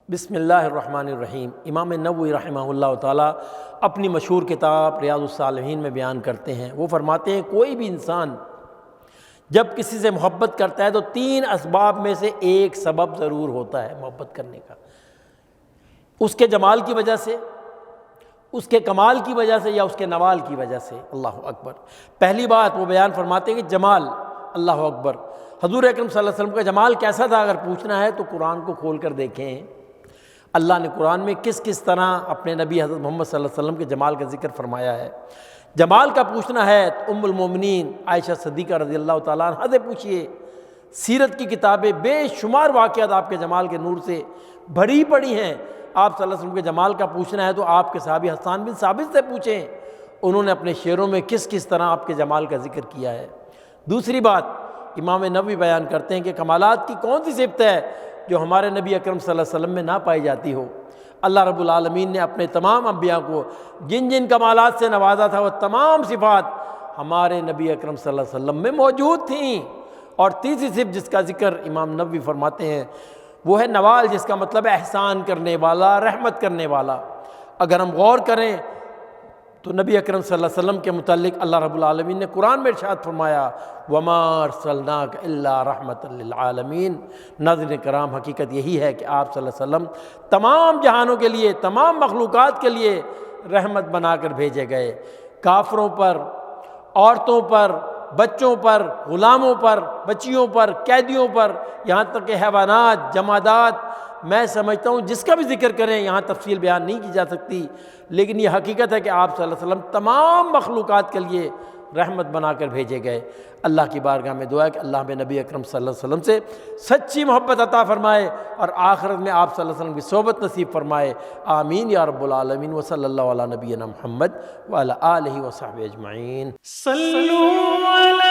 بسم اللہ الرحمن الرحیم۔ امام منور رحمہ اللہ تعالیٰ اپنی مشہور کتاب ریاض الصالحین میں بیان کرتے ہیں، وہ فرماتے ہیں کوئی بھی انسان جب کسی سے محبت کرتا ہے تو 3 اسباب میں سے ایک سبب ضرور ہوتا ہے محبت کرنے کا، اس کے جمال کی وجہ سے، اس کے کمال کی وجہ سے، یا اس کے نوال کی وجہ سے۔ اللہ اکبر۔ پہلی بات وہ بیان فرماتے ہیں کہ جمال، اللہ اکبر، حضور اکرم صلی اللہ علیہ وسلم کا جمال کیسا تھا اگر پوچھنا ہے تو قرآن کو کھول کر دیکھیں، اللہ نے قرآن میں کس کس طرح اپنے نبی حضرت محمد صلی اللہ علیہ وسلم کے جمال کا ذکر فرمایا ہے۔ جمال کا پوچھنا ہے تو ام المومنین عائشہ صدیقہ رضی اللہ تعالیٰ عنہا سے پوچھئے، سیرت کی کتابیں بے شمار واقعات آپ کے جمال کے نور سے بھری پڑی ہیں، آپ صلی اللہ علیہ وسلم کے جمال کا پوچھنا ہے تو آپ کے صحابی حسان بن ثابت سے پوچھیں، انہوں نے اپنے شعروں میں کس کس طرح آپ کے جمال کا ذکر کیا ہے۔ دوسری بات امام نووی بیان کرتے ہیں کہ کمالات کی کون سی صفت ہے جو ہمارے نبی اکرم صلی اللہ علیہ وسلم میں نہ پائی جاتی ہو۔ اللہ رب العالمین نے اپنے تمام انبیاء کو جن جن کمالات سے نوازا تھا وہ تمام صفات ہمارے نبی اکرم صلی اللہ علیہ وسلم میں موجود تھیں۔ اور تیسری صفت جس کا ذکر امام نووی فرماتے ہیں وہ ہے نوال، جس کا مطلب ہے احسان کرنے والا، رحمت کرنے والا۔ اگر ہم غور کریں تو نبی اکرم صلی اللہ علیہ وسلم کے متعلق اللہ رب العالمین نے قرآن میں ارشاد فرمایا وَمَا أَرْسَلْنَاكَ إِلَّا رَحْمَةً لِلْعَالَمِينَ۔ ناظرین کرام، حقیقت یہی ہے کہ آپ صلی اللہ علیہ وسلم تمام جہانوں کے لیے، تمام مخلوقات کے لیے رحمت بنا کر بھیجے گئے۔ کافروں پر، عورتوں پر، بچوں پر، غلاموں پر، بچیوں پر، قیدیوں پر، یہاں تک کہ حیوانات، جمادات، میں سمجھتا ہوں جس کا بھی ذکر کریں یہاں تفصیل بیان نہیں کی جا سکتی، لیکن یہ حقیقت ہے کہ آپ صلی اللہ علیہ وسلم تمام مخلوقات کے لیے رحمت بنا کر بھیجے گئے۔ اللہ کی بارگاہ میں دعا ہے کہ اللہ میں نبی اکرم صلی اللہ علیہ وسلم سے سچی محبت عطا فرمائے اور آخرت میں آپ صلی اللہ علیہ وسلم کی صحبت نصیب فرمائے۔ آمین یا رب العالمین۔ وصلی اللہ علی نبینا محمد وعلی آلہ وصحبہ اجمعین۔ صلوا علی